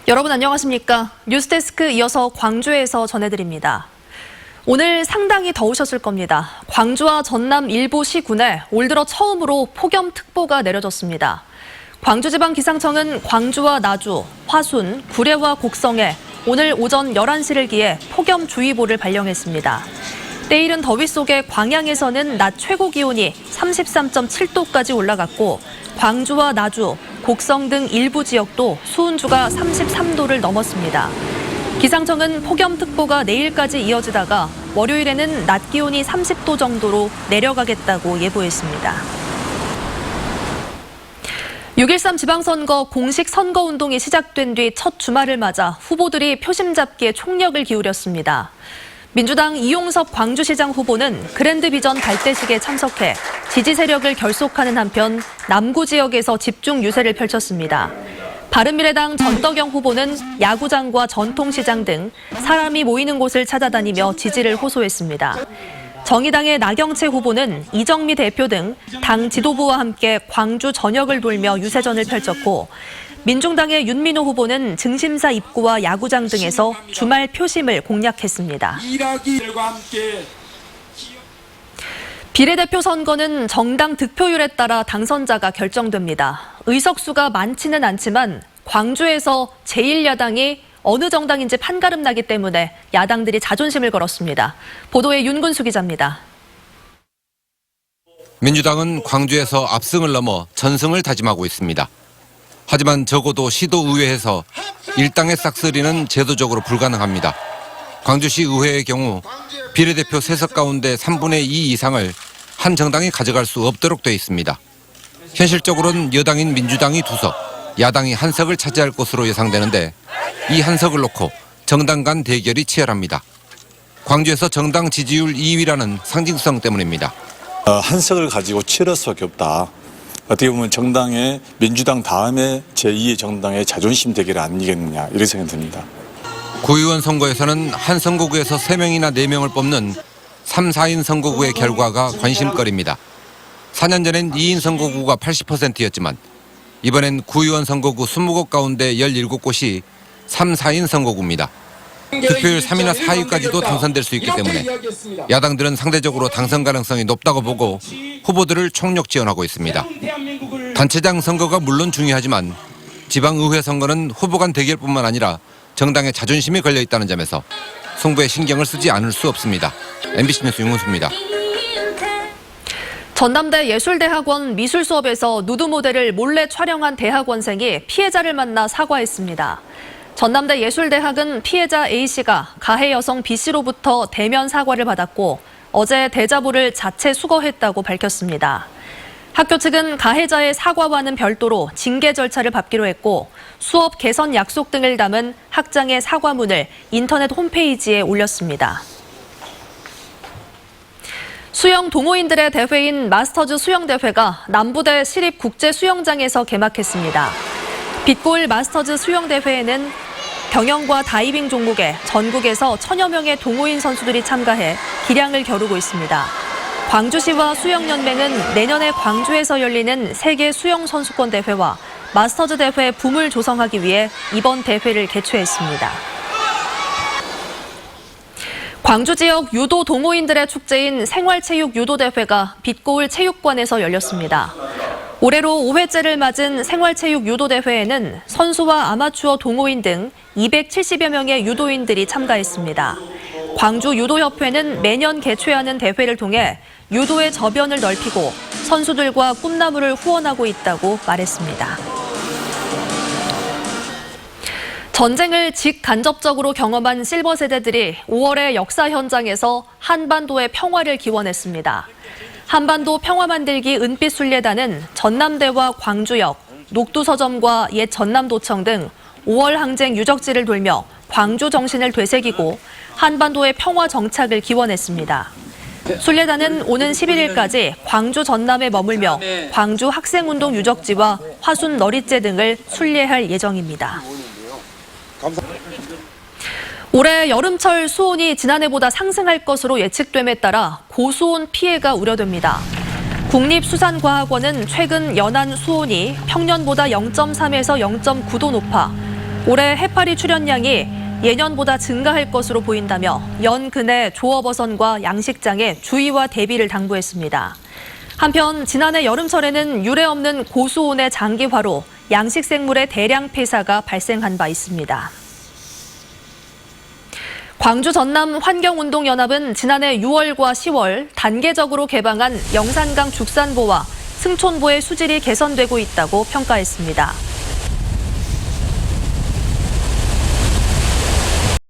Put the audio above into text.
여러분 안녕하십니까? 뉴스데스크 이어서 광주에서 전해드립니다. 오늘 상당히 더우셨을 겁니다. 광주와 전남 일부 시군에 올 들어 처음으로 폭염특보가 내려졌습니다. 광주지방기상청은 광주와 나주, 화순, 구례와 곡성에 오늘 오전 11시를 기해 폭염주의보를 발령했습니다. 때이른 더위 속에 광양에서는 낮 최고 기온이 33.7도까지 올라갔고 광주와 나주, 곡성 등 일부 지역도 수온주가 33도를 넘었습니다. 기상청은 폭염특보가 내일까지 이어지다가 월요일에는 낮 기온이 30도 정도로 내려가겠다고 예보했습니다. 6.13 지방선거 공식 선거운동이 시작된 뒤 첫 주말을 맞아 후보들이 표심 잡기에 총력을 기울였습니다. 민주당 이용섭 광주시장 후보는 그랜드 비전 발대식에 참석해 지지 세력을 결속하는 한편 남구 지역에서 집중 유세를 펼쳤습니다. 바른미래당 전덕영 후보는 야구장과 전통시장 등 사람이 모이는 곳을 찾아다니며 지지를 호소했습니다. 정의당의 나경채 후보는 이정미 대표 등 당 지도부와 함께 광주 전역을 돌며 유세전을 펼쳤고 민중당의 윤민호 후보는 증심사 입구와 야구장 등에서 주말 표심을 공략했습니다. 비례대표 선거는 정당 득표율에 따라 당선자가 결정됩니다. 의석수가 많지는 않지만 광주에서 제1야당이 어느 정당인지 판가름 나기 때문에 야당들이 자존심을 걸었습니다. 보도에 윤근수 기자입니다. 민주당은 광주에서 압승을 넘어 전승을 다짐하고 있습니다. 하지만 적어도 시도의회에서 일당의 싹쓸이는 제도적으로 불가능합니다. 광주시 의회의 경우 비례대표 3석 가운데 3분의 2 이상을 한 정당이 가져갈 수 없도록 돼 있습니다. 현실적으로는 여당인 민주당이 2석, 야당이 1석을 차지할 것으로 예상되는데 이 1석을 놓고 정당 간 대결이 치열합니다. 광주에서 정당 지지율 2위라는 상징성 때문입니다. 1석을 가지고 치열할 수밖에 없다. 어떻게 보면 정당의 민주당 다음에 제2의 정당의 자존심 대결 아니겠느냐 이런 생각이 듭니다. 구의원 선거에서는 한 선거구에서 3명이나 4명을 뽑는 3, 4인 선거구의 결과가 관심거리입니다. 4년 전엔 2인 선거구가 80%였지만 이번엔 구의원 선거구 20곳 가운데 17곳이 3, 4인 선거구입니다. 득표율 3위나 4위까지도 당선될 수 있기 때문에 야당들은 상대적으로 당선 가능성이 높다고 보고 후보들을 총력 지원하고 있습니다. 단체장 선거가 물론 중요하지만 지방의회 선거는 후보 간 대결뿐만 아니라 정당의 자존심이 걸려 있다는 점에서 승부에 신경을 쓰지 않을 수 없습니다. MBC 뉴스 윤근수입니다. 전남대 예술대학원 미술 수업에서 누드 모델을 몰래 촬영한 대학원생이 피해자를 만나 사과했습니다. 전남대 예술대학은 피해자 A씨가 가해 여성 B씨로부터 대면 사과를 받았고 어제 대자보를 자체 수거했다고 밝혔습니다. 학교 측은 가해자의 사과와는 별도로 징계 절차를 밟기로 했고 수업 개선 약속 등을 담은 학장의 사과문을 인터넷 홈페이지에 올렸습니다. 수영 동호인들의 대회인 마스터즈 수영대회가 남부대 시립국제수영장에서 개막했습니다. 빛골 마스터즈 수영대회에는 경영과 다이빙 종목에 전국에서 1000여 명의 동호인 선수들이 참가해 기량을 겨루고 있습니다. 광주시와 수영연맹은 내년에 광주에서 열리는 세계 수영선수권 대회와 마스터즈 대회 붐을 조성하기 위해 이번 대회를 개최했습니다. 광주 지역 유도 동호인들의 축제인 생활체육 유도대회가 빛고을 체육관에서 열렸습니다. 올해로 5회째를 맞은 생활체육 유도대회에는 선수와 아마추어 동호인 등 270여 명의 유도인들이 참가했습니다. 광주 유도협회는 매년 개최하는 대회를 통해 유도의 저변을 넓히고 선수들과 꿈나무를 후원하고 있다고 말했습니다. 전쟁을 직간접적으로 경험한 실버 세대들이 5월의 역사 현장에서 한반도의 평화를 기원했습니다. 한반도 평화만들기 은빛순례단은 전남대와 광주역, 녹두서점과 옛 전남도청 등 5월 항쟁 유적지를 돌며 광주 정신을 되새기고 한반도의 평화 정착을 기원했습니다. 순례단은 오는 11일까지 광주 전남에 머물며 광주 학생운동 유적지와 화순 너릿재 등을 순례할 예정입니다. 올해 여름철 수온이 지난해보다 상승할 것으로 예측됨에 따라 고수온 피해가 우려됩니다. 국립수산과학원은 최근 연안 수온이 평년보다 0.3에서 0.9도 높아 올해 해파리 출현량이 예년보다 증가할 것으로 보인다며 연근해 조업어선과 양식장에 주의와 대비를 당부했습니다. 한편 지난해 여름철에는 유례 없는 고수온의 장기화로 양식생물의 대량 폐사가 발생한 바 있습니다. 광주 전남 환경운동연합은 지난해 6월과 10월 단계적으로 개방한 영산강 죽산보와 승촌보의 수질이 개선되고 있다고 평가했습니다.